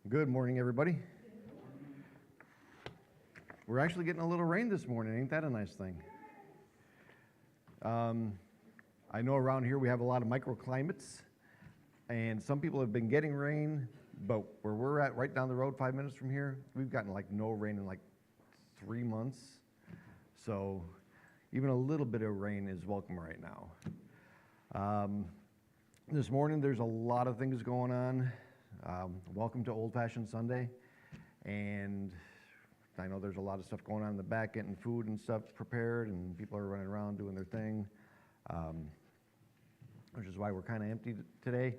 Good morning, everybody. We're actually getting a little rain this morning. Ain't that a nice thing? I know around here we have a lot of microclimates, and some people have been getting rain, but where we're at, right down the road, 5 minutes from here, we've gotten like no rain in like 3 months. So even a little bit of rain is welcome right now. This morning, there's a lot of things going on. Welcome to Old Fashioned Sunday, and I know there's a lot of stuff going on in the back, getting food and stuff prepared, and people are running around doing their thing, which is why we're kind of empty today.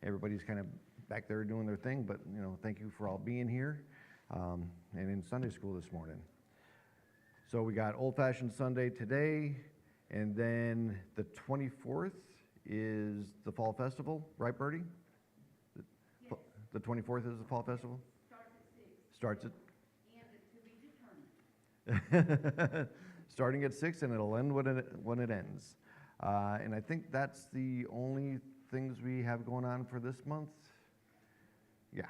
Everybody's kind of back there doing their thing, but thank you for all being here and in Sunday school this morning. So we got Old Fashioned Sunday today, and then the 24th is the Fall Festival, right, Bertie? Yes. The 24th is the Fall Festival? Starts at 6. Starts at? And to be determined. Starting at 6, and it'll end when it ends. And I think that's the only things we have going on for this month. Yeah.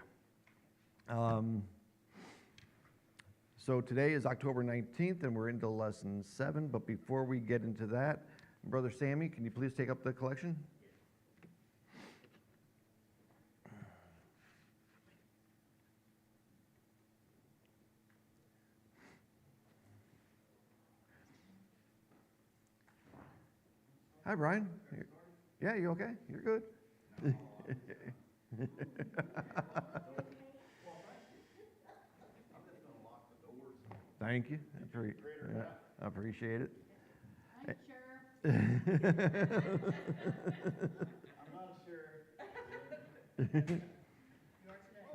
So today is October 19th, and we're into lesson 7. But before we get into that, Brother Sammy, can you please take up the collection? Hi, Brian. Yeah, you okay? You're good. Thank you. I appreciate it. I'm sure. I'm not sure.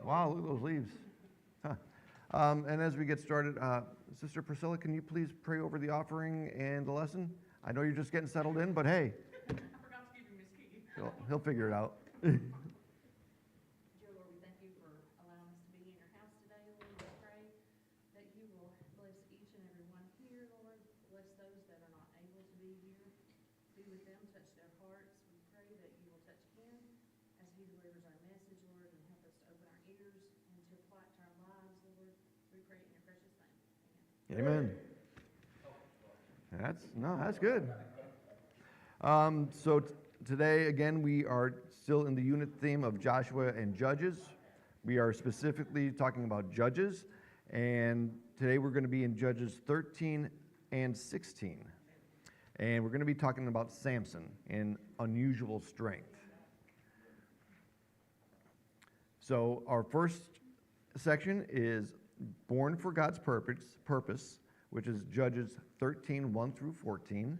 Wow, look at those leaves. Huh. And as we get started, Sister Priscilla, can you please pray over the offering and the lesson? I know you're just getting settled in, but hey. I forgot to give him his key. He'll figure it out. Dear Lord, we thank you for allowing us to be in your house today, Lord. We pray that you will bless each and every one here, Lord. Bless those that are not able to be here. Be with them, touch their hearts. We pray that you will touch him as he delivers our message, Lord, and help us to open our ears and to apply it to our lives, Lord. We pray it in your precious name. Amen. Amen. That's good. Today, again, we are still in the unit theme of Joshua and Judges. We are specifically talking about Judges, and today we're going to be in Judges 13 and 16. And we're going to be talking about Samson and unusual strength. So our first section is Born for God's Purpose, which is Judges 13, 1 through 14.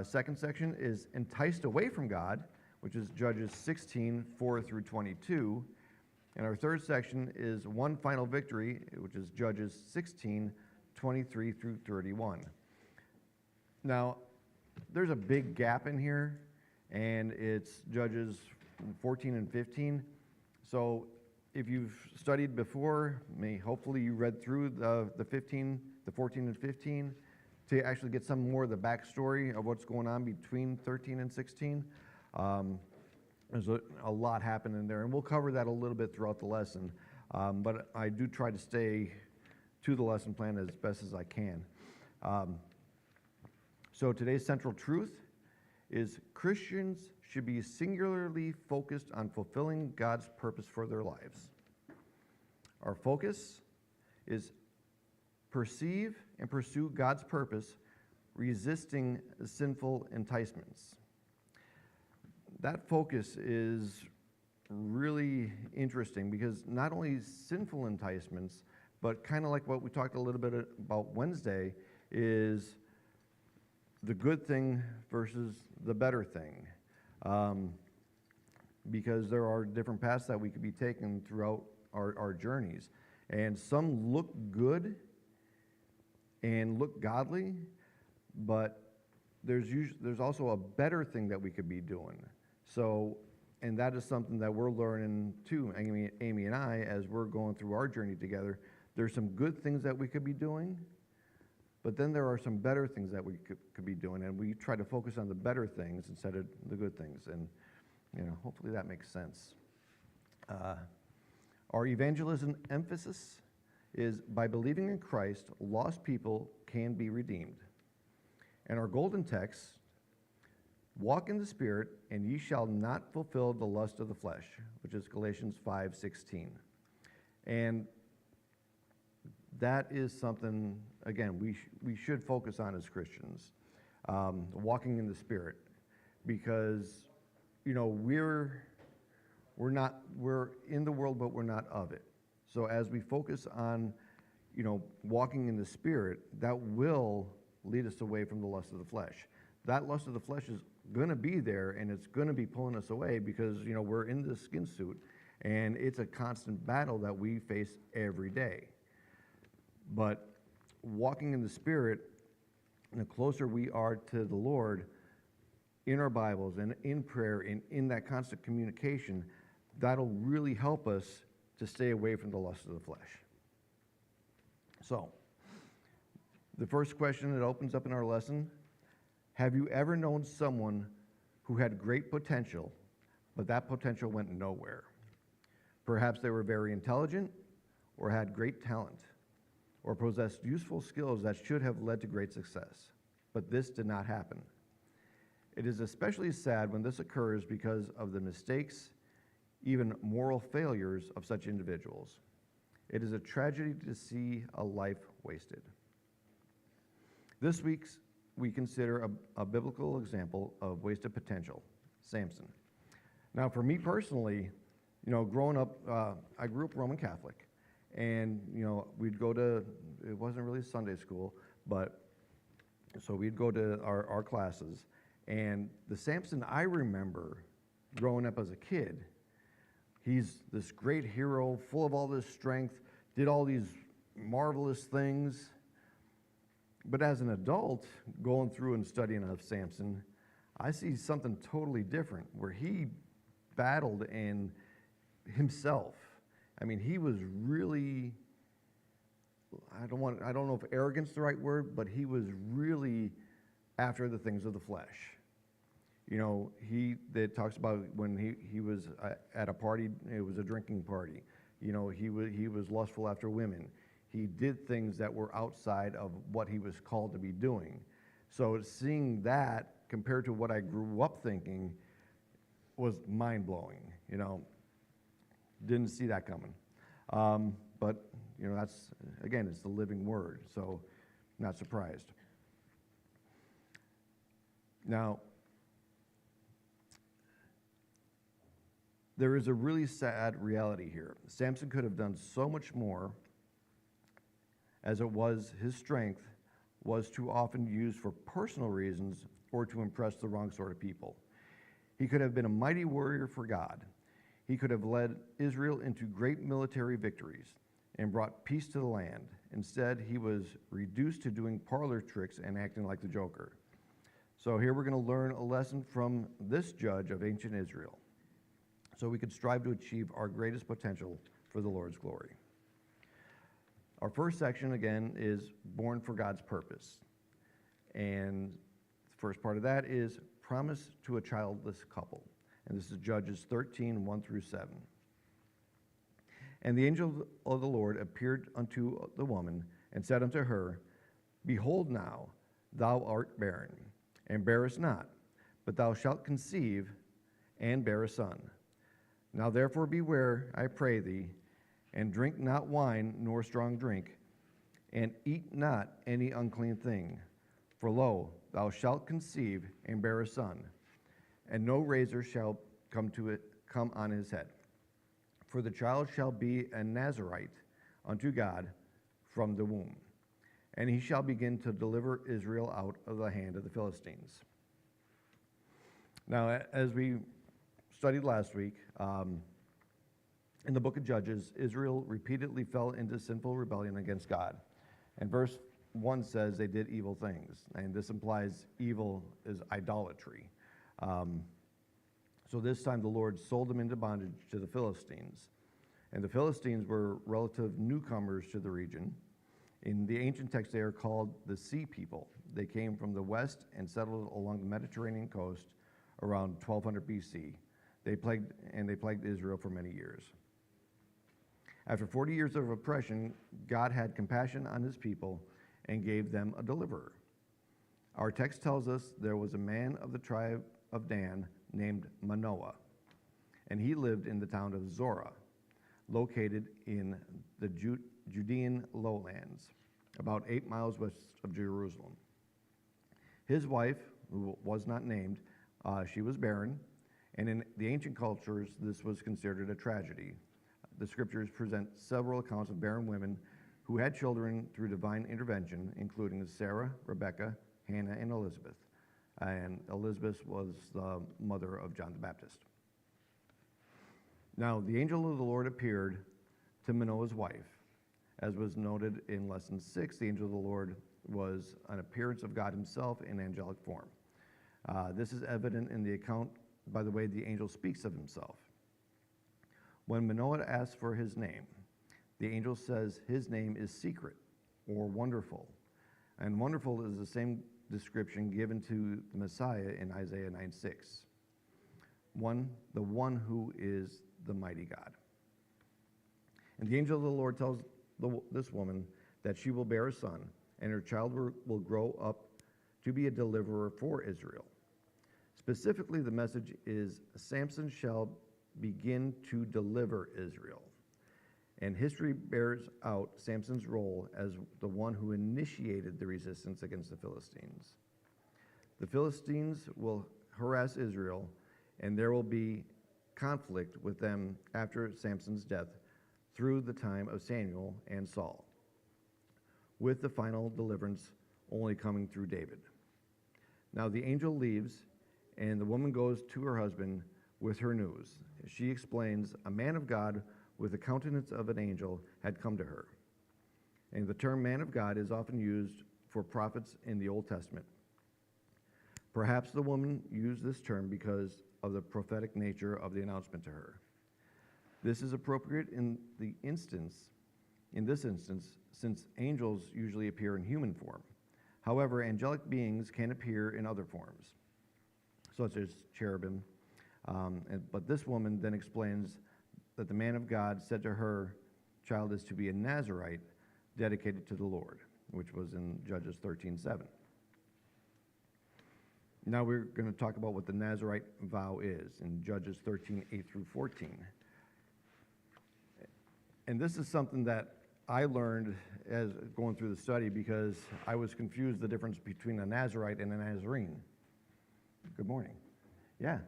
Second section is Enticed Away from God, which is Judges 16, 4 through 22. And our third section is One Final Victory, which is Judges 16, 23 through 31. Now, there's a big gap in here, and it's Judges 14 and 15. So if you've studied before, hopefully you read through the 14 and 15 to actually get some more of the backstory of what's going on between 13 and 16. There's a lot happening there, and we'll cover that a little bit throughout the lesson. But I do try to stay to the lesson plan as best as I can. So today's central truth is Christians should be singularly focused on fulfilling God's purpose for their lives. Our focus is perceive and pursue God's purpose, resisting sinful enticements. That focus is really interesting because not only sinful enticements, but kind of like what we talked a little bit about Wednesday, is the good thing versus the better thing. Because there are different paths that we could be taking throughout our journeys. And some look good and look godly, but there's also a better thing that we could be doing. So, and that is something that we're learning too, Amy and I, as we're going through our journey together. There's some good things that we could be doing, but then there are some better things that we could be doing, and we try to focus on the better things instead of the good things. And hopefully that makes sense. Our evangelism emphasis is by believing in Christ, lost people can be redeemed. And our golden text, walk in the Spirit, and ye shall not fulfill the lust of the flesh, which is Galatians 5:16. And that is something, again, we should focus on as Christians, walking in the Spirit, because, we're in the world, but we're not of it. So as we focus on, walking in the Spirit, that will lead us away from the lust of the flesh. That lust of the flesh is going to be there, and it's going to be pulling us away because, we're in this skin suit, and it's a constant battle that we face every day. But walking in the Spirit, and the closer we are to the Lord in our Bibles and in prayer and in that constant communication, that'll really help us to stay away from the lust of the flesh. So, the first question that opens up in our lesson: have you ever known someone who had great potential, but that potential went nowhere? Perhaps they were very intelligent, or had great talent, or possessed useful skills that should have led to great success, but this did not happen. It is especially sad when this occurs because of the mistakes, even moral failures of such individuals. It is a tragedy to see a life wasted. This week, we consider a biblical example of wasted potential, Samson. Now, for me personally, growing up, I grew up Roman Catholic, and, we'd go to, it wasn't really Sunday school, but, so we'd go to our classes, and the Samson I remember growing up as a kid, he's this great hero, full of all this strength, did all these marvelous things. But as an adult, going through and studying of Samson, I see something totally different, where he battled in himself. I mean, he was really, I don't know if arrogant's the right word, but he was really after the things of the flesh. That talks about when he was at a party, it was a drinking party. He was lustful after women. He did things that were outside of what he was called to be doing. So seeing that compared to what I grew up thinking was mind-blowing, Didn't see that coming. But, that's, again, it's the living word, so not surprised. Now, there is a really sad reality here. Samson could have done so much more, as it was his strength was too often used for personal reasons or to impress the wrong sort of people. He could have been a mighty warrior for God. He could have led Israel into great military victories and brought peace to the land. Instead, he was reduced to doing parlor tricks and acting like the Joker. So here we're going to learn a lesson from this judge of ancient Israel, so we could strive to achieve our greatest potential for the Lord's glory. Our first section, again, is born for God's purpose. And the first part of that is promise to a childless couple. And this is Judges 13, 1 through 7. And the angel of the Lord appeared unto the woman and said unto her, Behold now, thou art barren, and bearest not, but thou shalt conceive and bear a son. Now therefore beware, I pray thee, and drink not wine nor strong drink, and eat not any unclean thing. For lo, thou shalt conceive and bear a son, and no razor shall come on his head. For the child shall be a Nazarite unto God from the womb, and he shall begin to deliver Israel out of the hand of the Philistines. Now, as we studied last week, in the book of Judges, Israel repeatedly fell into sinful rebellion against God. And verse 1 says they did evil things, and this implies evil is idolatry. So this time the Lord sold them into bondage to the Philistines. And the Philistines were relative newcomers to the region. In the ancient text, they are called the Sea People. They came from the west and settled along the Mediterranean coast around 1200 BC. They plagued Israel for many years. After 40 years of oppression, God had compassion on his people and gave them a deliverer. Our text tells us there was a man of the tribe of Dan named Manoah, and he lived in the town of Zorah, located in the Judean lowlands, about 8 miles west of Jerusalem. His wife, who was not named, she was barren, and in the ancient cultures, this was considered a tragedy. The scriptures present several accounts of barren women who had children through divine intervention, including Sarah, Rebecca, Hannah, and Elizabeth. And Elizabeth was the mother of John the Baptist. Now, the angel of the Lord appeared to Manoah's wife. As was noted in lesson 6, the angel of the Lord was an appearance of God himself in angelic form. This is evident in the account by the way the angel speaks of himself. When Manoah asks for his name, the angel says his name is secret or wonderful. And wonderful is the same description given to the Messiah in Isaiah 9:6. The one who is the mighty God. And the angel of the Lord tells this woman that she will bear a son, and her child will grow up to be a deliverer for Israel. Specifically, the message is Samson shall begin to deliver Israel. And history bears out Samson's role as the one who initiated the resistance against the Philistines. The Philistines will harass Israel, and there will be conflict with them after Samson's death through the time of Samuel and Saul, with the final deliverance only coming through David. Now the angel leaves, and the woman goes to her husband with her news. She explains, a man of God with the countenance of an angel had come to her. And the term man of God is often used for prophets in the Old Testament. Perhaps the woman used this term because of the prophetic nature of the announcement to her. This is appropriate in this instance, since angels usually appear in human form. However, angelic beings can appear in other forms, such as cherubim. But this woman then explains that the man of God said to her child is to be a Nazirite dedicated to the Lord, which was in Judges 13:7. Now we're going to talk about what the Nazirite vow is in Judges 13:8-14. And this is something that I learned as going through the study because I was confused the difference between a Nazirite and a Nazarene. Good morning. Yeah.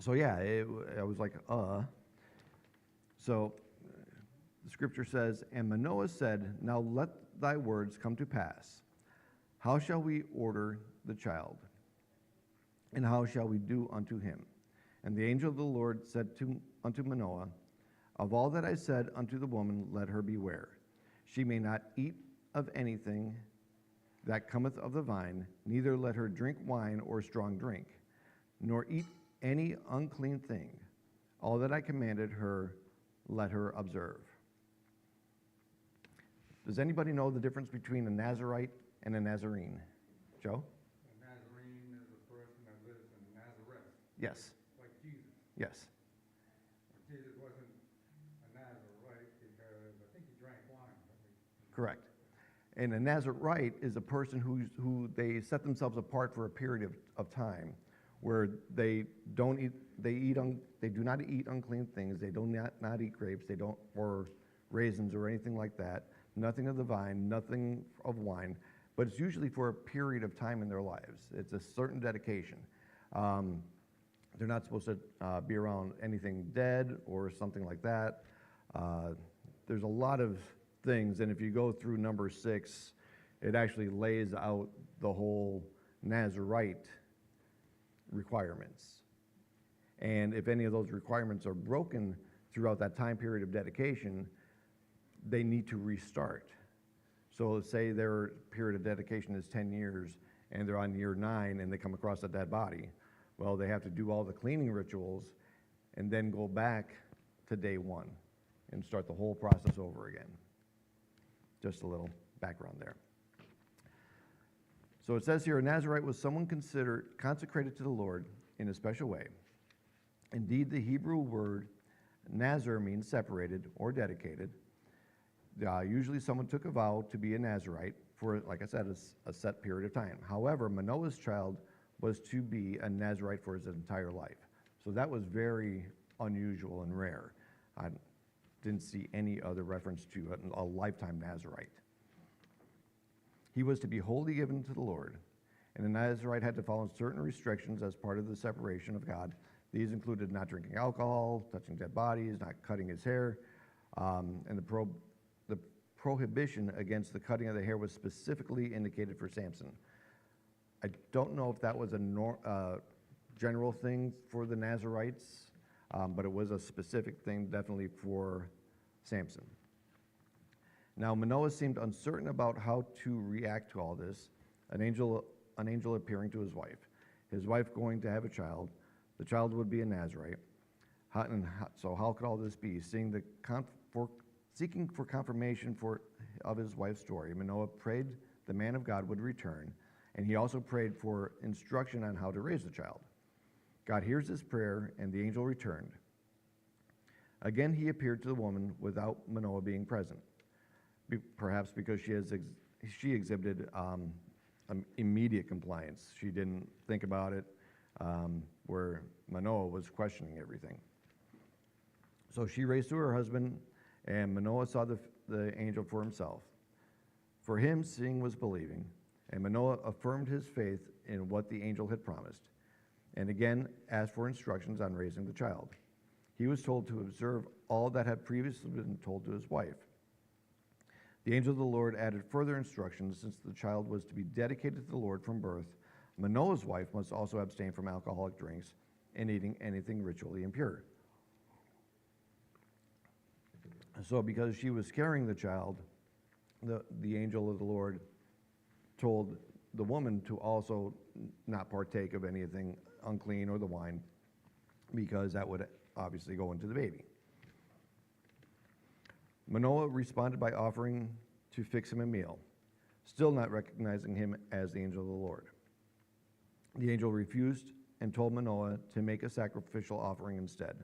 So yeah, I was like, So the scripture says, and Manoah said, now let thy words come to pass. How shall we order the child? And how shall we do unto him? And the angel of the Lord said unto Manoah, of all that I said unto the woman, let her beware. She may not eat of anything that cometh of the vine, neither let her drink wine or strong drink, nor eat any unclean thing. All that I commanded her, let her observe. Does anybody know the difference between a Nazirite and a Nazarene? Joe? A Nazarene is a person that lives in Nazareth, Yes. like Jesus. Yes. But Jesus wasn't a Nazarite because I think he drank wine. Correct. And a Nazarite is a person who they set themselves apart for a period of time, where they do not eat unclean things. They do not eat grapes. They don't, or raisins or anything like that. Nothing of the vine, nothing of wine. But it's usually for a period of time in their lives. It's a certain dedication. They're not supposed to be around anything dead or something like that. There's a lot of things, and if you go through number 6, it actually lays out the whole Nazirite requirements. And if any of those requirements are broken throughout that time period of dedication, they need to restart. So let's say their period of dedication is 10 years and they're on year 9 and they come across a dead body. Well, they have to do all the cleaning rituals and then go back to day 1 and start the whole process over again. Just a little background there. So it says here, a Nazirite was someone considered consecrated to the Lord in a special way. Indeed, the Hebrew word Nazar means separated or dedicated. Usually someone took a vow to be a Nazarite for, like I said, a set period of time. However, Manoah's child was to be a Nazarite for his entire life. So that was very unusual and rare. I didn't see any other reference to a lifetime Nazarite. He was to be wholly given to the Lord, and the Nazarite had to follow certain restrictions as part of the separation of God. These included not drinking alcohol, touching dead bodies, not cutting his hair, and the prohibition against the cutting of the hair was specifically indicated for Samson. I don't know if that was a general thing for the Nazarites, but it was a specific thing definitely for Samson. Now, Manoah seemed uncertain about how to react to all this, an angel appearing to his wife going to have a child. The child would be a Nazarite. So how could all this be? Seeking for confirmation of his wife's story, Manoah prayed the man of God would return, and he also prayed for instruction on how to raise the child. God hears his prayer, and the angel returned. Again, he appeared to the woman without Manoah being present, perhaps because she exhibited immediate compliance. She didn't think about it, where Manoah was questioning everything. So she raised to her husband, and Manoah saw the angel for himself. For him, seeing was believing, and Manoah affirmed his faith in what the angel had promised, and again asked for instructions on raising the child. He was told to observe all that had previously been told to his wife. The angel of the Lord added further instructions. Since the child was to be dedicated to the Lord from birth, Manoah's wife must also abstain from alcoholic drinks and eating anything ritually impure. So because she was carrying the child, the angel of the Lord told the woman to also not partake of anything unclean or the wine, because that would obviously go into the baby. Manoah responded by offering to fix him a meal, still not recognizing him as the angel of the Lord. The angel refused and told Manoah to make a sacrificial offering instead.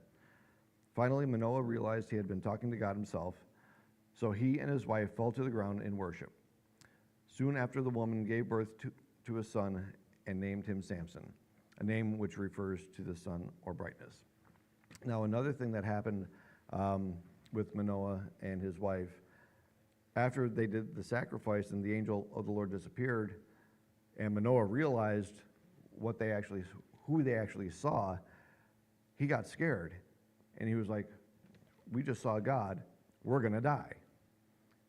Finally, Manoah realized he had been talking to God himself, so he and his wife fell to the ground in worship. Soon after, the woman gave birth to a son and named him Samson, a name which refers to the sun or brightness. Now, another thing that happened with Manoah and his wife, after they did the sacrifice and the angel of the Lord disappeared, and Manoah realized who they actually saw, he got scared. And he was like, we just saw God, we're going to die,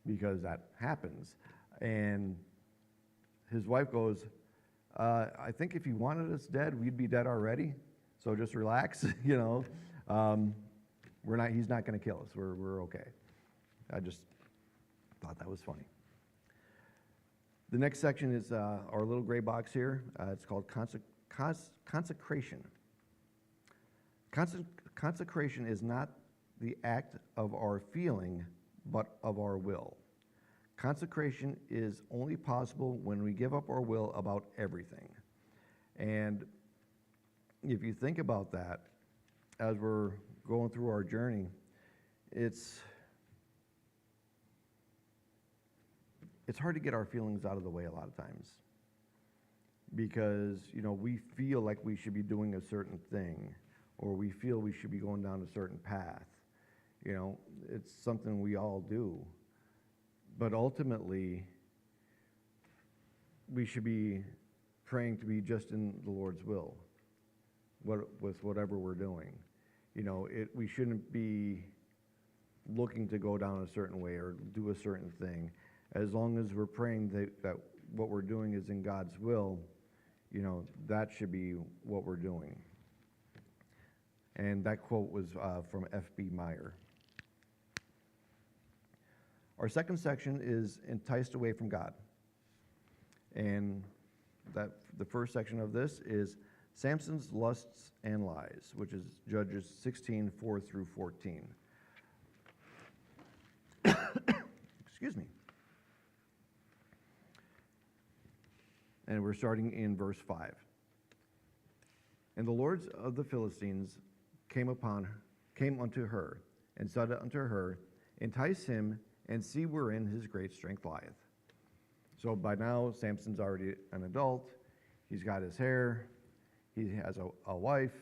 because that happens. And his wife goes, I think if he wanted us dead, we'd be dead already, so just relax, he's not going to kill us, we're okay. I just thought that was funny. The next section is our little gray box here. It's called consecration. Consecration is not the act of our feeling, but of our will. Consecration is only possible when we give up our will about everything. And if you think about that, as we're going through our journey, it's hard to get our feelings out of the way a lot of times, because we feel like we should be doing a certain thing, or we feel we should be going down a certain path. It's something we all do. But ultimately, we should be praying to be just in the Lord's will with whatever we're doing. We shouldn't be looking to go down a certain way or do a certain thing. As long as we're praying that what we're doing is in God's will, that should be what we're doing. And that quote was from F.B. Meyer. Our second section is enticed away from God. And the first section of this is Samson's lusts and lies, which is Judges 16, 4 through 14. Excuse me. And we're starting in verse 5. And the lords of the Philistines came unto her, and said unto her, entice him, and see wherein his great strength lieth. So by now, Samson's already an adult. He's got his hair. He has a wife,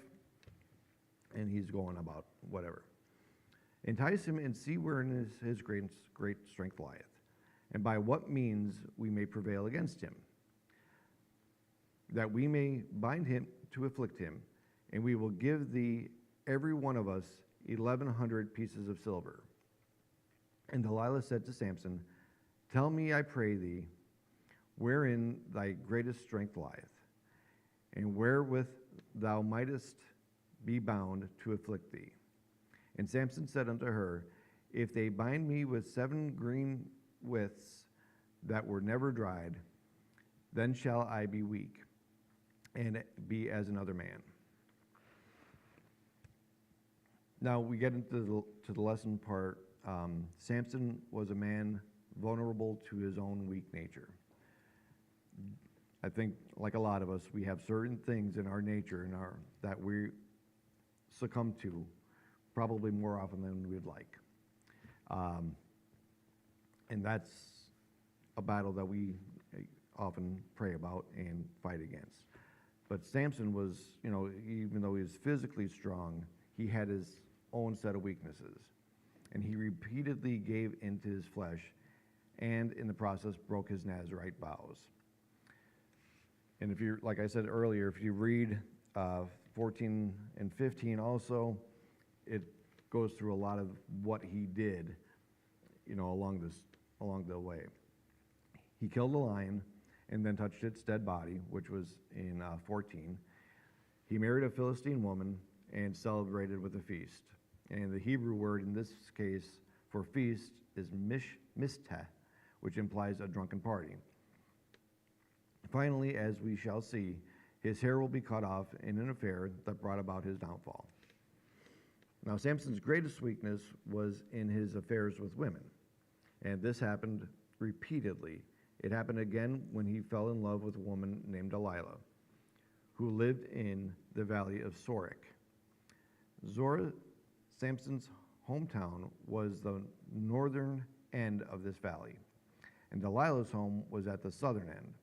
and he's going about whatever. Entice him and see wherein his great strength lieth, and by what means we may prevail against him, that we may bind him to afflict him, and we will give thee every one of us 1,100 pieces of silver. And Delilah said to Samson, tell me, I pray thee, wherein thy greatest strength lieth, and wherewith thou mightest be bound to afflict thee. And Samson said unto her, if they bind me with 7 green withs that were never dried, then shall I be weak, and be as another man. Now we get into the lesson part. Samson was a man vulnerable to his own weak nature. I think, like a lot of us, we have certain things in our nature that we succumb to, probably more often than we'd like. And that's a battle that we often pray about and fight against. But Samson was, even though he was physically strong, he had his own set of weaknesses. And he repeatedly gave into his flesh, and in the process broke his Nazirite vows. And if you, like I said earlier, if you read 14 and 15 also, it goes through a lot of what he did, along the way. He killed a lion and then touched its dead body, which was in 14. He married a Philistine woman and celebrated with a feast. And the Hebrew word in this case for feast is misteh, which implies a drunken party. Finally, as we shall see, his hair will be cut off in an affair that brought about his downfall. Now, Samson's greatest weakness was in his affairs with women, and this happened repeatedly. It happened again when he fell in love with a woman named Delilah, who lived in the valley of Sorek. Zorah, Samson's hometown, was the northern end of this valley, and Delilah's home was at the southern end.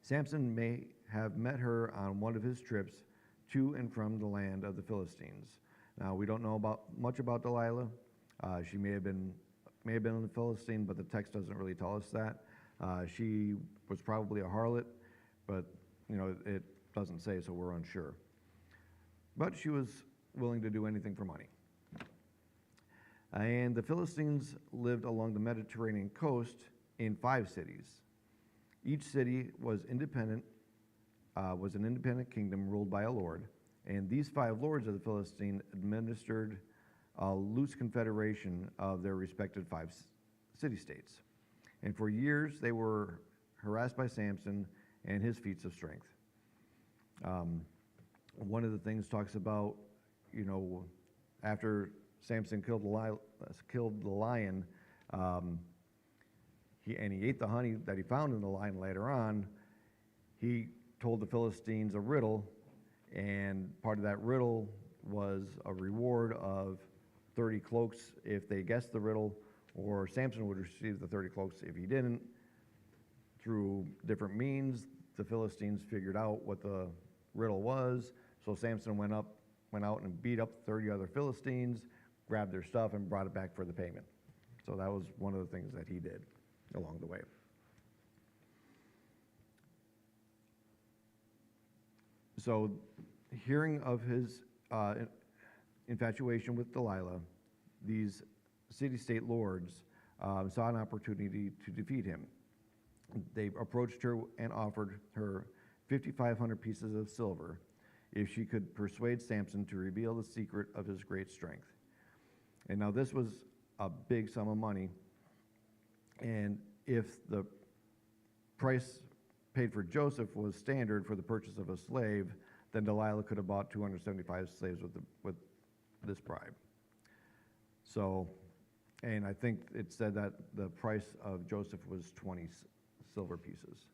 Samson may have met her on one of his trips to and from the land of the Philistines. Now, we don't know much about Delilah. She may have been a Philistine, but the text doesn't really tell us that. She was probably a harlot, but it doesn't say, so we're unsure. But she was willing to do anything for money. And the Philistines lived along the Mediterranean coast in 5 cities. Each city was an independent kingdom ruled by a lord, and these 5 lords of the Philistine administered a loose confederation of their respective 5 city-states. And for years, they were harassed by Samson and his feats of strength. One of the things talks about, after Samson killed the lion, he ate the honey that he found in the lion later on. He told the Philistines a riddle, and part of that riddle was a reward of 30 cloaks if they guessed the riddle, or Samson would receive the 30 cloaks if he didn't. Through different means, the Philistines figured out what the riddle was, so Samson went out and beat up 30 other Philistines, grabbed their stuff, and brought it back for the payment. So that was one of the things that he did along the way. So, hearing of his infatuation with Delilah, these city-state lords saw an opportunity to defeat him. They approached her and offered her 5,500 pieces of silver if she could persuade Samson to reveal the secret of his great strength. And now this was a big sum of money, and if the price paid for Joseph was standard for the purchase of a slave, then Delilah could have bought 275 slaves with this bribe. So, and I think it said that the price of Joseph was 20 silver pieces.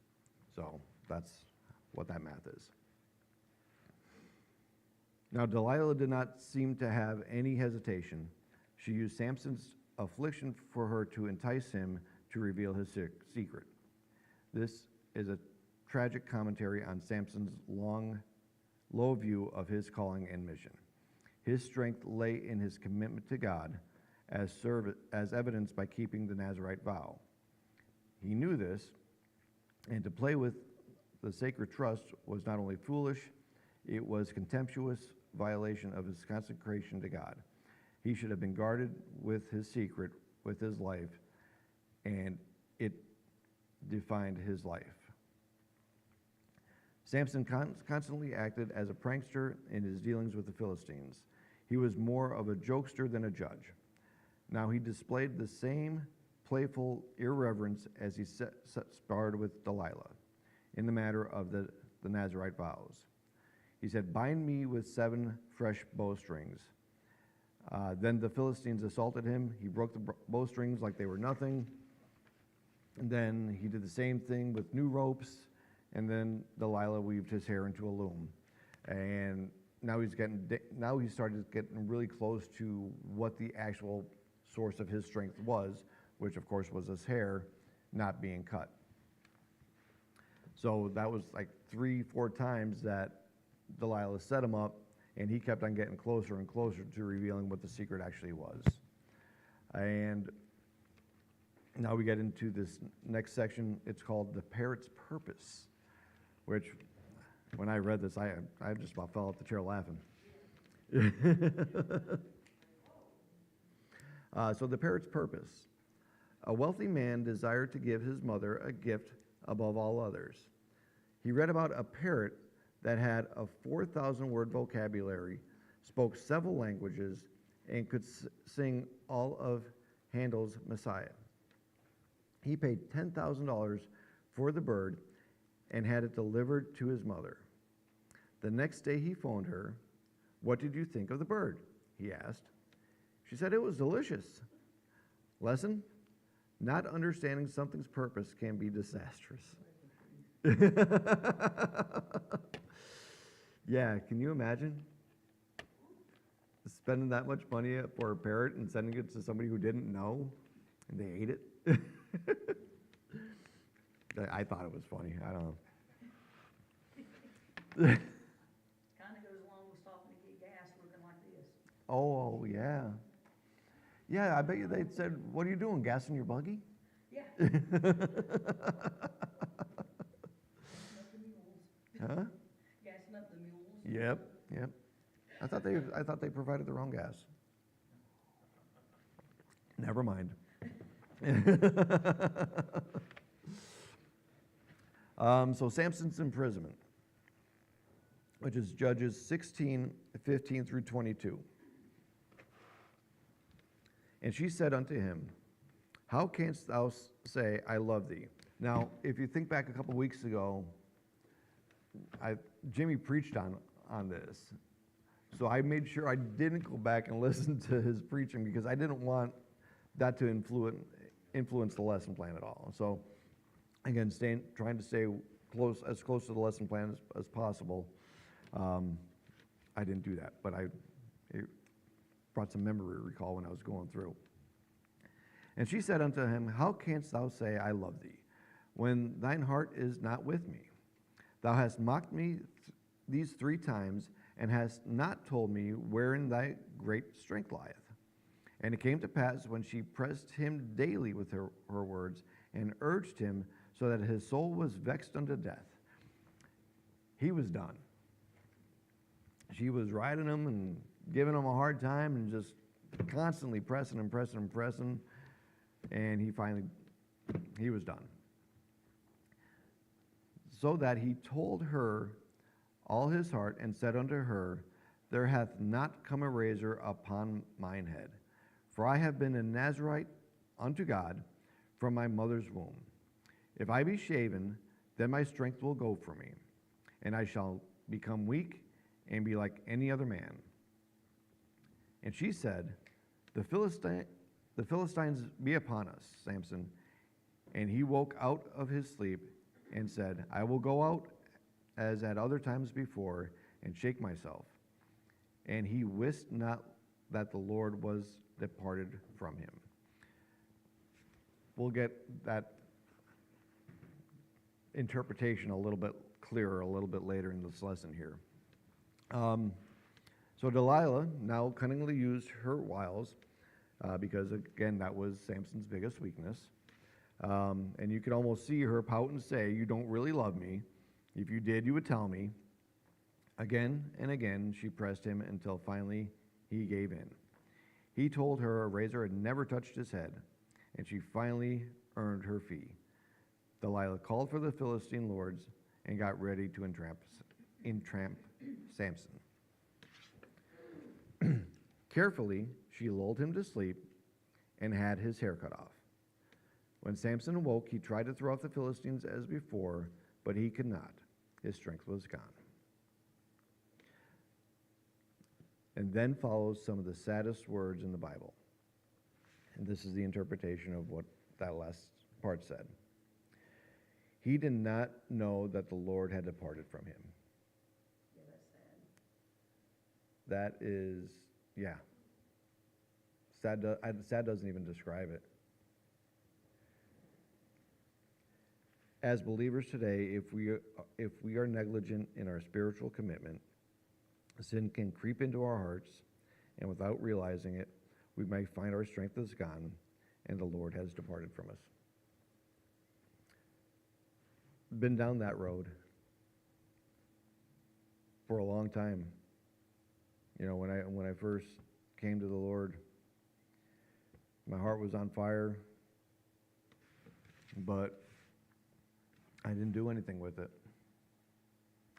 So that's what that math is. Now Delilah did not seem to have any hesitation. She used Samson's affliction for her to entice him to reveal his secret. This is a tragic commentary on Samson's low view of his calling and mission. His strength lay in his commitment to God, as evidenced by keeping the Nazirite vow. He knew this, and to play with the sacred trust was not only foolish, it was contemptuous violation of his consecration to God. He should have been guarded with his secret, with his life, and it defined his life. Samson constantly acted as a prankster in his dealings with the Philistines. He was more of a jokester than a judge. Now he displayed the same playful irreverence as he sparred with Delilah in the matter of the Nazirite vows. He said, "Bind me with 7 fresh bowstrings." Then the Philistines assaulted him. He broke the bowstrings like they were nothing. And then he did the same thing with new ropes. And then Delilah weaved his hair into a loom. And now he started getting really close to what the actual source of his strength was, which of course was his hair not being cut. So that was like 3-4 times that Delilah set him up, and he kept on getting closer and closer to revealing what the secret actually was. And now we get into this next section. It's called The Parrot's Purpose, which when I read this, I just about fell off the chair laughing. So the parrot's purpose. A wealthy man desired to give his mother a gift above all others. He read about a parrot that had a 4,000-word vocabulary, spoke several languages, and could sing all of Handel's Messiah. He paid $10,000 for the bird and had it delivered to his mother. The next day he phoned her. "What did you think of the bird?" he asked. She said it was delicious. Lesson: not understanding something's purpose can be disastrous. Yeah, can you imagine spending that much money for a parrot and sending it to somebody who didn't know and they ate it? I thought it was funny. I don't know. Kind of goes along with stopping to get gas looking like this. Oh, yeah. Yeah, I bet you they said, "What are you doing, gassing your buggy?" Yeah. Huh? Gassing up the mules. Yep. I thought they provided their own gas. Never mind. So Samson's imprisonment, which is Judges 16:15 through 22. And she said unto him, "How canst thou say, I love thee?" Now, if you think back a couple weeks ago, Jimmy preached on this. So I made sure I didn't go back and listen to his preaching because I didn't want that to influence the lesson plan at all. So again, trying to stay as close to the lesson plan as possible. I didn't do that, but it brought some memory recall when I was going through. And she said unto him, "How canst thou say, I love thee, when thine heart is not with me? Thou hast mocked me these 3 times, and hast not told me wherein thy great strength lieth." And it came to pass, when she pressed him daily with her words, and urged him so that his soul was vexed unto death, he was done. She was riding him and giving him a hard time and just constantly pressing, and he was done. So that he told her all his heart, and said unto her, "There hath not come a razor upon mine head, for I have been a Nazirite unto God from my mother's womb. If I be shaven, then my strength will go from me, and I shall become weak and be like any other man." And she said, The Philistines be upon us, Samson. And he woke out of his sleep and said, "I will go out as at other times before, and shake myself." and he wist not that the Lord was departed from him. We'll get that interpretation a little bit clearer a little bit later in this lesson here. So Delilah now cunningly used her wiles, because again, that was Samson's biggest weakness. And you could almost see her pout and say, "You don't really love me. If you did, you would tell me." Again and again, she pressed him until finally he gave in. He told her a razor had never touched his head, and she finally earned her fee. Delilah called for the Philistine lords and got ready to entrap Samson. Carefully, she lulled him to sleep and had his hair cut off. When Samson awoke, he tried to throw off the Philistines as before, but he could not. His strength was gone. And then follows some of the saddest words in the Bible. And this is the interpretation of what that last part said. He did not know that the Lord had departed from him. Yeah, that's sad. That is, yeah. Sad doesn't even describe it. As believers today, if we are negligent in our spiritual commitment, sin can creep into our hearts, and without realizing it, we may find our strength is gone and the Lord has departed from us. Been down that road for a long time. You know, when I first came to the Lord, my heart was on fire, but I didn't do anything with it.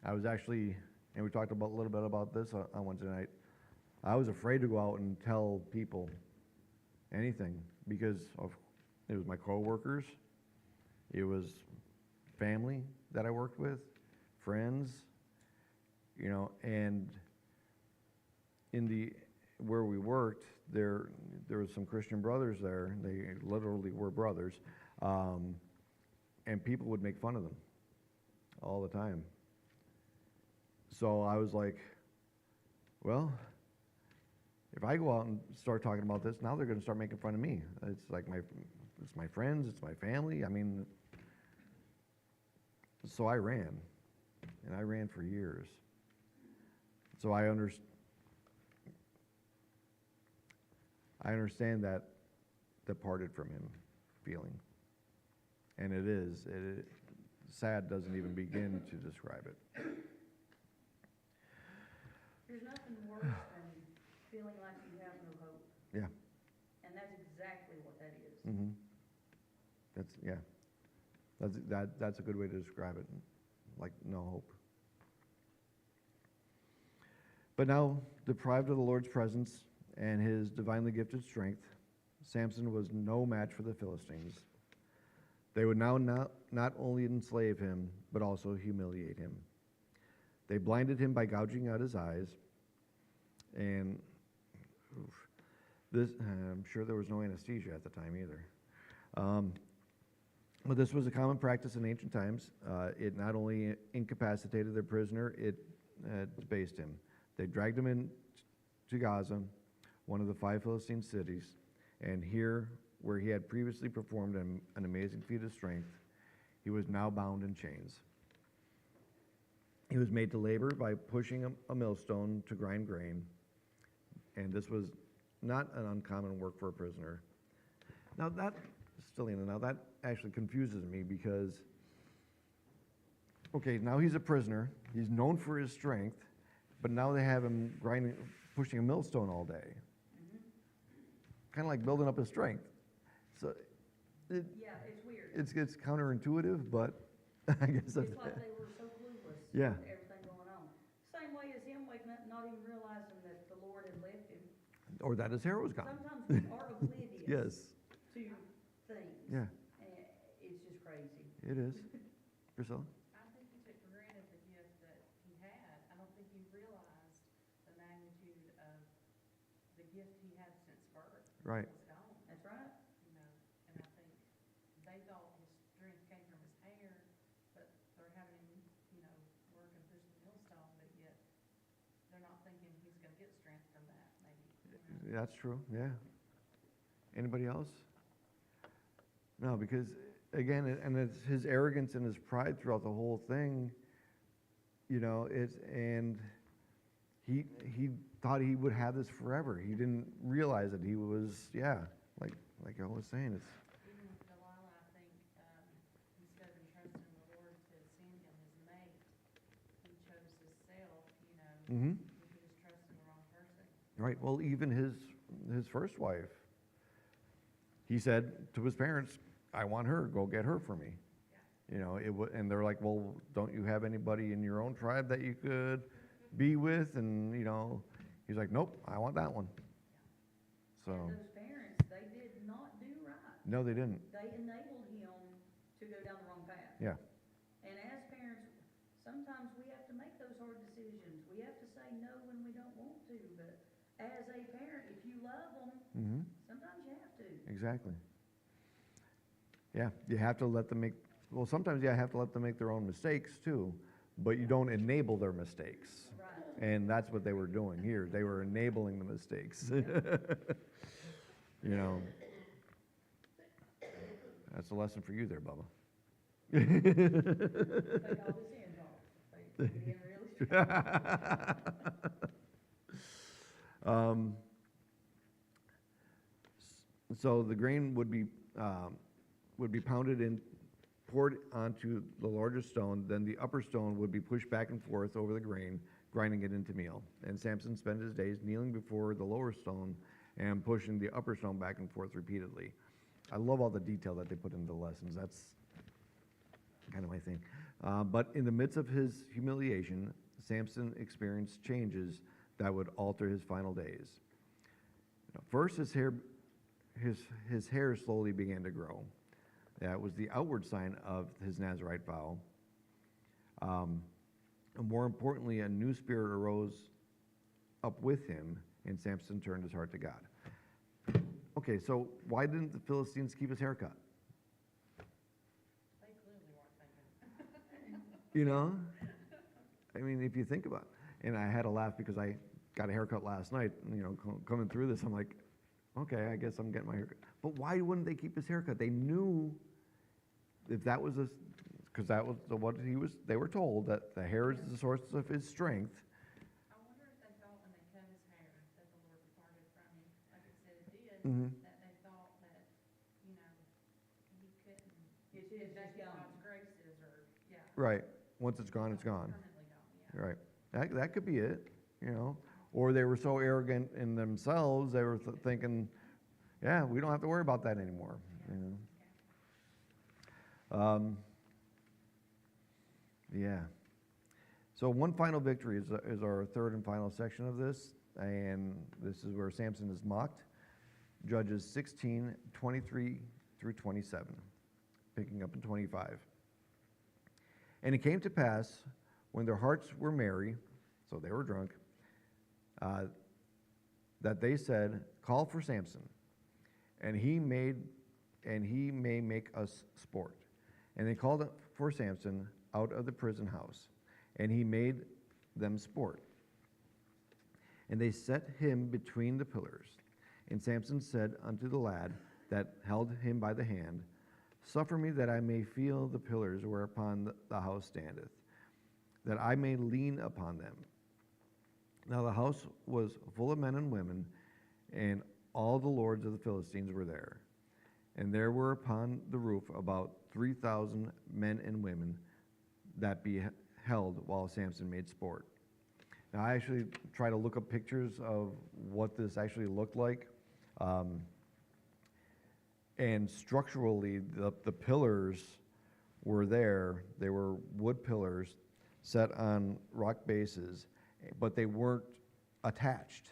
I was actually, and we talked a little bit about this on Wednesday night, I was afraid to go out and tell people anything because it was my coworkers, it was family that I worked with, friends, you know, and where we worked, there was some Christian brothers there. They literally were brothers, and people would make fun of them all the time. So I was like, well, if I go out and start talking about this, now they're going to start making fun of me. It's like it's my friends, it's my family. I mean, so I ran, and I ran for years. So I understand that departed from him feeling. And sad doesn't even begin to describe it. There's nothing worse than feeling like you have no hope. Yeah. And that's exactly what that is. Mm-hmm. That's a good way to describe it. Like no hope. But now, deprived of the Lord's presence and his divinely gifted strength, Samson was no match for the Philistines. They would now not only enslave him, but also humiliate him. They blinded him by gouging out his eyes, and I'm sure there was no anesthesia at the time either. But this was a common practice in ancient times. It not only incapacitated their prisoner, it debased him. They dragged him in to Gaza, one of the 5 Philistine cities, and here, where he had previously performed an amazing feat of strength, he was now bound in chains. He was made to labor by pushing a millstone to grind grain, and this was not an uncommon work for a prisoner. Now that actually confuses me because, okay, now he's a prisoner, he's known for his strength, but now they have him pushing a millstone all day. Kind of like building up his strength. So Yeah, it's weird. it's counterintuitive, but I guess that's It's like they were so clueless Yeah. with everything going on. Same way as him waking up, not even realizing that the Lord had left him. or that his hair was gone. Sometimes we are oblivious Yes, to things. yeah, And it's just crazy. it is. Priscilla? I think he took for granted the gift that he had. I don't think he realized the magnitude of the gift he had since birth. Right. It's gone, That's right. you know, and I think they thought his strength came from his hair, but they're having him, you know, work and push the millstone, but yet they're not thinking he's gonna get That's true, yeah. Anybody else? No, because again, and it's his arrogance and his pride throughout the whole thing, and he thought he would have this forever. He didn't realize that he was, like I was saying, it's, Even with Delilah, I think, instead of entrusting the Lord to Samuel, his mate, he chose himself, mm-hmm. he was trusting the wrong person. Right, well, even his first wife, he said to his parents, I want her, go get her for me. And they're like, well, don't you have anybody in your own tribe that you could be with? And, he's like, nope, I want that one. So, And those parents, they did not do right. no, they didn't. They enabled him to go down the wrong path. Yeah, And as parents, sometimes we have to make those hard decisions. We have to say no when we don't want to, but as a parent, if you love them, mm-hmm. sometimes you have to. Exactly. Yeah, you have to let them sometimes you have to let them make their own mistakes too, but you don't enable their mistakes. Right. And that's what they were doing here. They were enabling the mistakes. That's a lesson for you there, Bubba. Take all this in, Paul. They being really strong. So the grain would be pounded and poured onto the larger stone. Then the upper stone would be pushed back and forth over the grain, grinding it into meal. And Samson spent his days kneeling before the lower stone and pushing the upper stone back and forth repeatedly. I love all the detail that they put into the lessons. That's kind of my thing. But in the midst of his humiliation, Samson experienced changes that would alter his final days. First, his hair slowly began to grow. That was the outward sign of his Nazirite vow. And more importantly, a new spirit arose up with him, and Samson turned his heart to God. Okay, so why didn't the Philistines keep his hair cut? They clearly weren't thinking. I mean, if you think about it. And I had to laugh because I got a haircut last night, coming through this, I'm like, okay, I guess I'm getting my haircut. But why wouldn't they keep his haircut? They knew if that was because that was they were told that the hair is the source of his strength. I wonder if they thought when they cut his hair that the Lord departed from him. Like it said it did, Mm-hmm. that they thought that, he couldn't It's get just back in gone. God's graces or, Right. Once it's gone, it's gone. permanently gone, yeah. Right. That could be it, Or they were so arrogant in themselves, they were thinking, yeah, we don't have to worry about that anymore. Yeah. So one final victory is our third and final section of this, and this is where Samson is mocked. Judges 16, 23 through 27, picking up in 25. And it came to pass, when their hearts were merry, so they were drunk, that they said, call for Samson, and he may make us sport. And they called for Samson out of the prison house, and he made them sport. And they set him between the pillars. And Samson said unto the lad that held him by the hand, suffer me that I may feel the pillars whereupon the house standeth, that I may lean upon them. Now the house was full of men and women, and all the lords of the Philistines were there. And there were upon the roof about 3,000 men and women that beheld while Samson made sport. Now I actually try to look up pictures of what this actually looked like. And structurally, the pillars were there. They were wood pillars set on rock bases, but they weren't attached.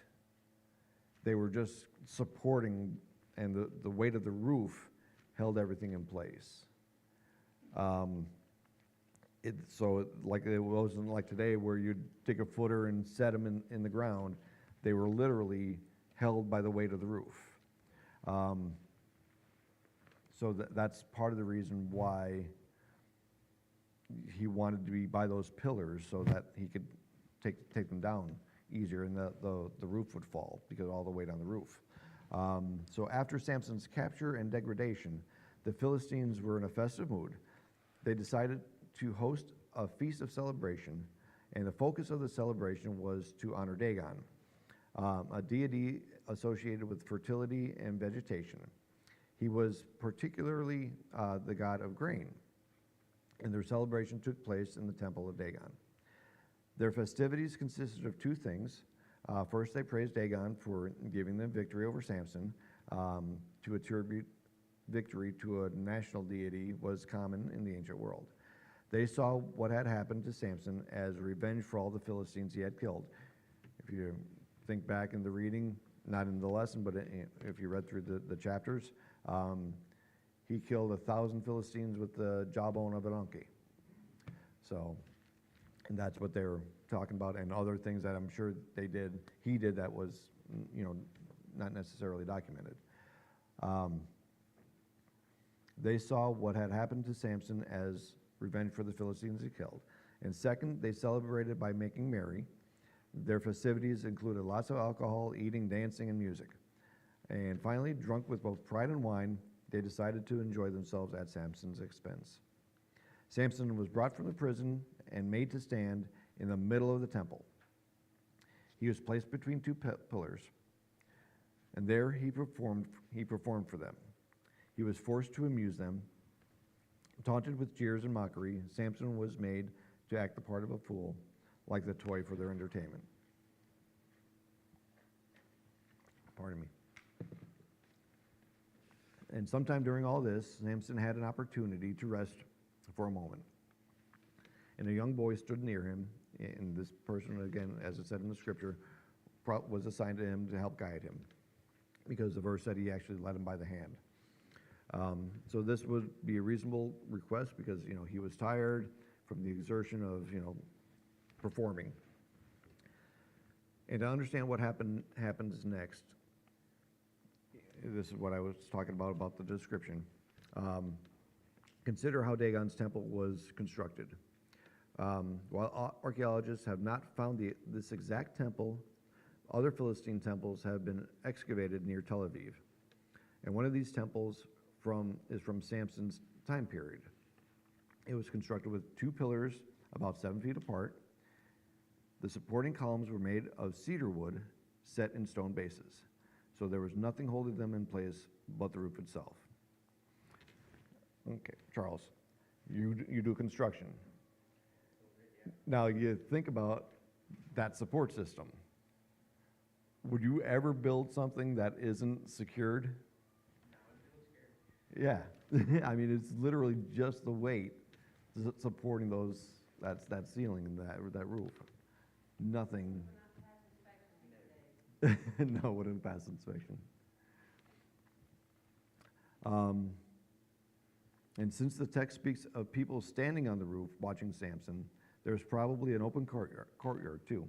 They were just supporting, and the weight of the roof held everything in place. So like it wasn't like today where you'd dig a footer and set them in the ground. They were literally held by the weight of the roof. So that's part of the reason why he wanted to be by those pillars, so that he could take them down. easier, and the roof would fall because of all the weight on the roof. So after Samson's capture and degradation, the Philistines were in a festive mood. They decided to host a feast of celebration, and the focus of the celebration was to honor Dagon, a deity associated with fertility and vegetation. He was particularly the god of grain, and their celebration took place in the temple of Dagon. Their festivities consisted of two things. First, they praised Dagon for giving them victory over Samson. To attribute victory to a national deity was common in the ancient world. They saw what had happened to Samson as revenge for all the Philistines he had killed. If you think back in the reading, not in the lesson, but if you read through the chapters, he killed 1,000 Philistines with the jawbone of a donkey. So, and that's what they were talking about, and other things that I'm sure he did that was, not necessarily documented. They saw what had happened to Samson as revenge for the Philistines he killed. And second, they celebrated by making merry. Their festivities included lots of alcohol, eating, dancing, and music. And finally, drunk with both pride and wine, they decided to enjoy themselves at Samson's expense. Samson was brought from the prison and made to stand in the middle of the temple. He was placed between two pillars, and there he performed for them. He was forced to amuse them. Taunted with jeers and mockery, Samson was made to act the part of a fool, like the toy for their entertainment. Pardon me. And sometime during all this, Samson had an opportunity to rest for a moment. And a young boy stood near him, and this person, again, as it said in the scripture, was assigned to him to help guide him, because the verse said he actually led him by the hand. So this would be a reasonable request because, he was tired from the exertion of, performing. And to understand what happens next, this is what I was talking about the description. Consider how Dagon's temple was constructed. While archaeologists have not found this exact temple, other Philistine temples have been excavated near Tel Aviv. And one of these temples is from Samson's time period. It was constructed with two pillars about 7 feet apart. The supporting columns were made of cedar wood set in stone bases. So there was nothing holding them in place but the roof itself. Okay, Charles, you do construction. Now you think about that support system. Would you ever build something that isn't secured? Yeah, I mean, it's literally just the weight supporting that ceiling and that roof. Nothing. No, wouldn't pass inspection. And since the text speaks of people standing on the roof watching Samson, there's probably an open courtyard too.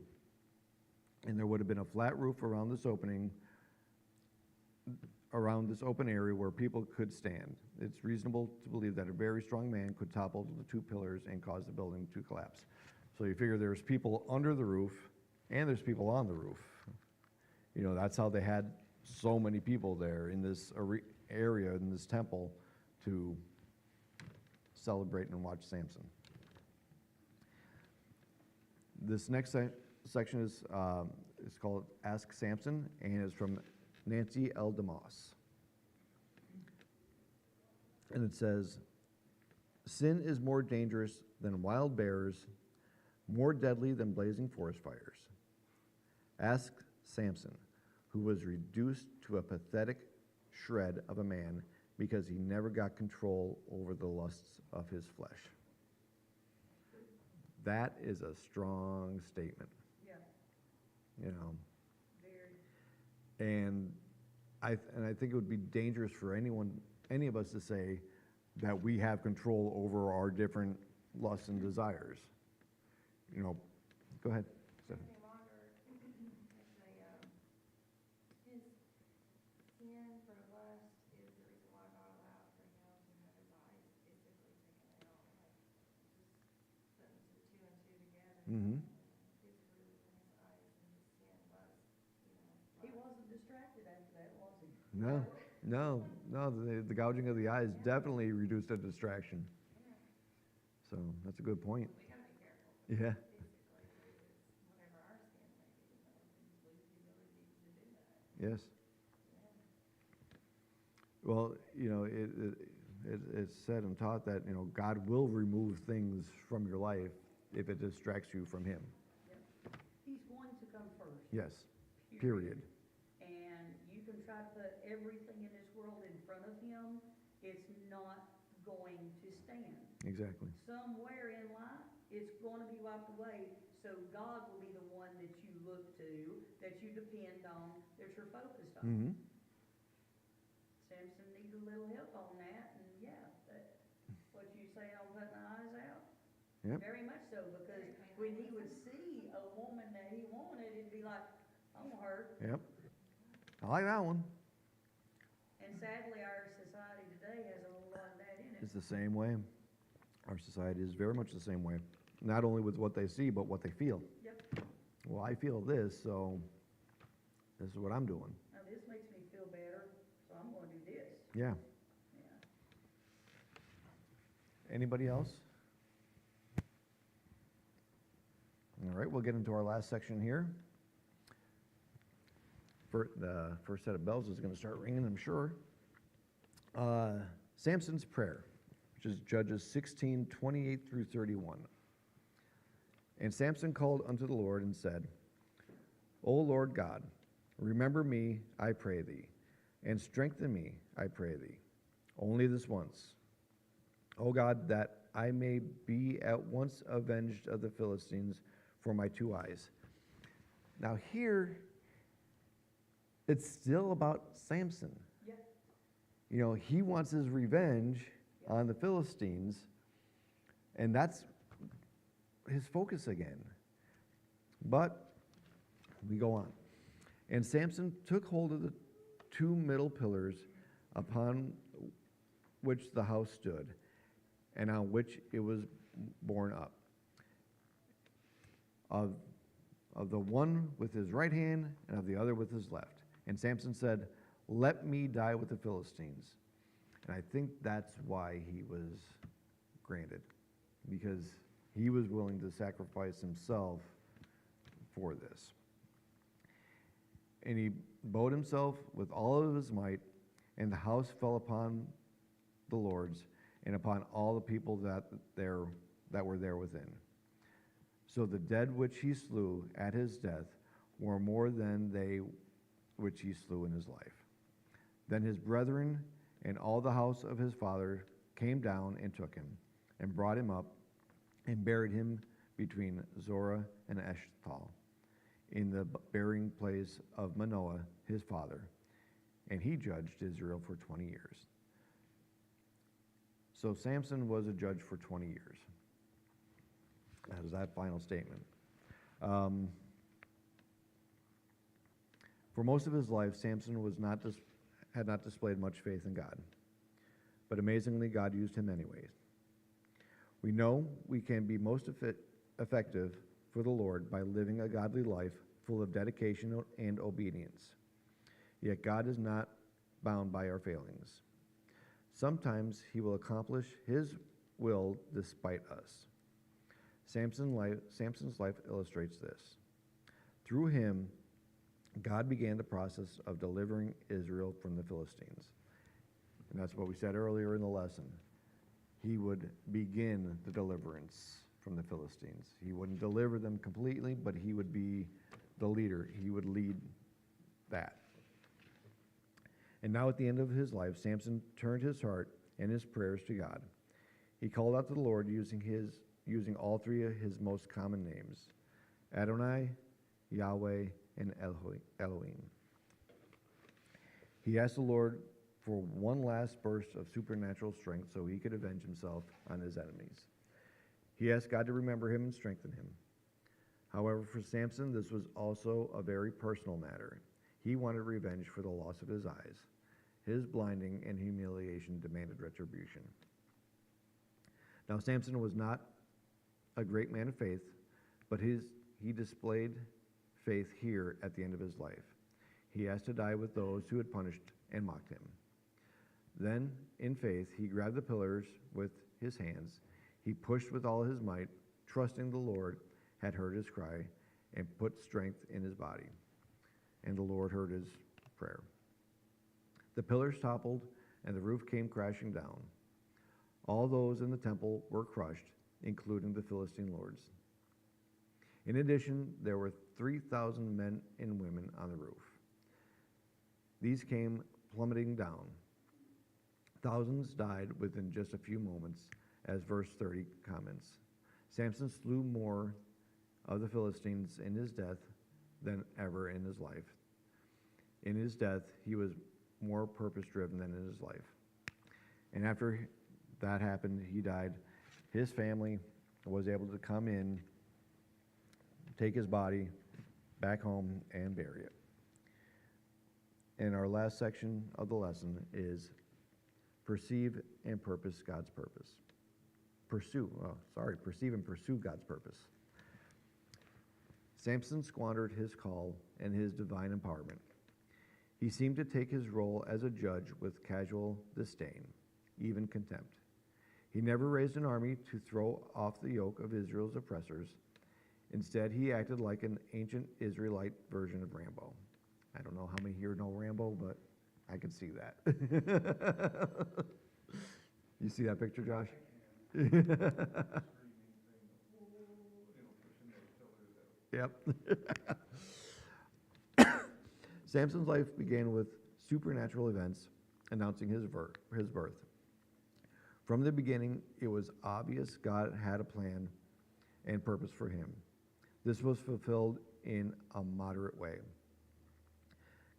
And there would have been a flat roof around this open area where people could stand. It's reasonable to believe that a very strong man could topple the two pillars and cause the building to collapse. So you figure there's people under the roof and there's people on the roof. That's how they had so many people there in this area, in this temple, to celebrate and watch Samson. This next section is called Ask Samson, and is from Nancy L. DeMoss. And it says, "Sin is more dangerous than wild bears, more deadly than blazing forest fires. Ask Samson, who was reduced to a pathetic shred of a man because he never got control over the lusts of his flesh." That is a strong statement. Yeah, very. And I think it would be dangerous for any of us to say that we have control over our different lusts and desires. Go ahead, Stephanie. Makes me wonder, his sin for lust is the reason why God allowed for him to have his eyes physically taken out, like, just putting two and two together. Mm-hmm. Physically losing his eyes and his No, no, no. The gouging of the eyes definitely reduced the distraction. Yeah, So that's a good point. we gotta be careful. Yeah. Physically, because whatever our sin may be, we lose the ability to do that. Yes. Yeah. Well, it's said and taught that, God will remove things from your life if it distracts you from Him. Yep. He's going to come first. Yes. Period. And you can try to put everything in this world in front of Him, it's not going to stand. Exactly. Somewhere in life, it's going to be wiped away, so God will be the one that you look to, that you depend on, that you're focused on. Mm-hmm. Samson needed a little help on that, and yeah, what you say on putting the eyes out? Yep. Very much so, because when he would see a woman that he wanted, it'd be like, I'm her. Yep. I like that one. And sadly, our society today has a whole lot of that in it. It's the same way. Our society is very much the same way. Not only with what they see, but what they feel. Yep. Well, I feel this, so this is what I'm doing. Now, this makes me feel better, so I'm gonna do this. Yeah. Yeah. Anybody else? All right, we'll get into our last section here. The first set of bells is going to start ringing, I'm sure. Samson's prayer, which is Judges 16:28 through 31. And Samson called unto the Lord and said, O Lord God, remember me, I pray thee, and strengthen me, I pray thee, only this once. O God, that I may be at once avenged of the Philistines for my 2 eyes. Now here, it's still about Samson. Yep. He wants his revenge on the Philistines, and that's his focus again. But we go on. And Samson took hold of the 2 middle pillars upon which the house stood, and on which it was borne up. Of the one with his right hand, and of the other with his left. And Samson said, let me die with the Philistines. And I think that's why he was granted, because he was willing to sacrifice himself for this. And he bowed himself with all of his might, and the house fell upon the lords and upon all the people that were there within. So the dead which he slew at his death were more than they which he slew in his life. Then his brethren and all the house of his father came down and took him, and brought him up, and buried him between Zorah and Eshtaol, in the burying place of Manoah his father, and he judged Israel for 20 years. So Samson was a judge for 20 years. That is that final statement. For most of his life, Samson had not displayed much faith in God. But amazingly, God used him anyways. We know we can be most effective for the Lord by living a godly life full of dedication and obedience. Yet God is not bound by our failings. Sometimes he will accomplish his will despite us. Samson's life illustrates this. Through him, God began the process of delivering Israel from the Philistines. And that's what we said earlier in the lesson. He would begin the deliverance from the Philistines. He wouldn't deliver them completely, but he would be the leader. He would lead that. And now at the end of his life, Samson turned his heart and his prayers to God. He called out to the Lord using all 3 of his most common names, Adonai, Yahweh, and Elohim. He asked the Lord for one last burst of supernatural strength so he could avenge himself on his enemies. He asked God to remember him and strengthen him. However, for Samson, this was also a very personal matter. He wanted revenge for the loss of his eyes. His blinding and humiliation demanded retribution. Now, Samson was not a great man of faith, but he displayed faith here at the end of his life. He asked to die with those who had punished and mocked him. Then, in faith, he grabbed the pillars with his hands. He pushed with all his might, trusting the Lord had heard his cry and put strength in his body. And the Lord heard his prayer. The pillars toppled, and the roof came crashing down. All those in the temple were crushed, including the Philistine lords. In addition, there were 3,000 men and women on the roof. These came plummeting down. Thousands died within just a few moments, as verse 30 comments. Samson slew more of the Philistines in his death than ever in his life. In his death, he was more purpose-driven than in his life. And after that happened, he died. His family was able to come in, take his body back home, and bury it. And our last section of the lesson is perceive and purpose God's purpose. Perceive and pursue God's purpose. Samson squandered his call and his divine empowerment. He seemed to take his role as a judge with casual disdain, even contempt. He never raised an army to throw off the yoke of Israel's oppressors. Instead, he acted like an ancient Israelite version of Rambo. I don't know how many here know Rambo, but I can see that. You see that picture, Josh? Yep. Samson's life began with supernatural events announcing his birth. From the beginning, it was obvious God had a plan and purpose for him. This was fulfilled in a moderate way.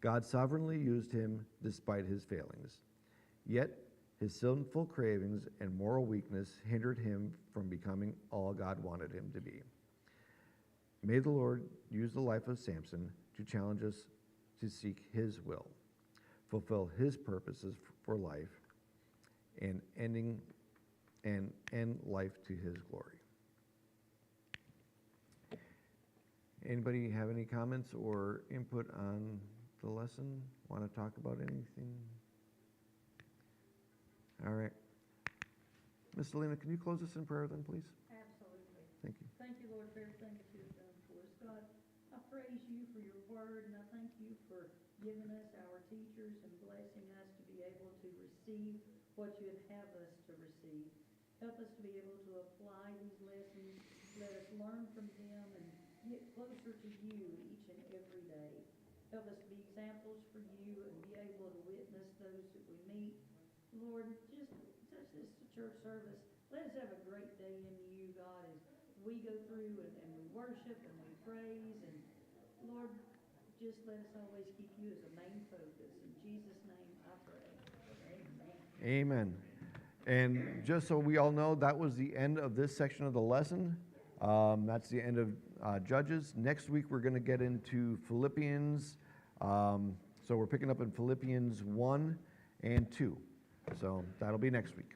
God sovereignly used him despite his failings. Yet, his sinful cravings and moral weakness hindered him from becoming all God wanted him to be. May the Lord use the life of Samson to challenge us to seek his will, fulfill his purposes for life, and end life to his glory. Anybody have any comments or input on the lesson? Want to talk about anything? All right. Miss Selena, can you close us in prayer then, please? Absolutely. Thank you. Thank you, Lord, for everything that you have done for us. God, I praise you for your word, and I thank you for giving us our teachers and blessing us to be able to receive what you would have us to receive. Help us to be able to apply these lessons. Let us learn from them and get closer to you each and every day. Help us to be examples for you and be able to witness those that we meet. Lord, just touch this church service. Let us have a great day in you, God, as we go through and we worship and we praise. And Lord, just let us always keep you as a main focus. In Jesus' name I pray. Amen. Amen. And just so we all know, that was the end of this section of the lesson. That's the end of Judges. Next week, we're going to get into Philippians. So we're picking up in Philippians 1 and 2. So that'll be next week.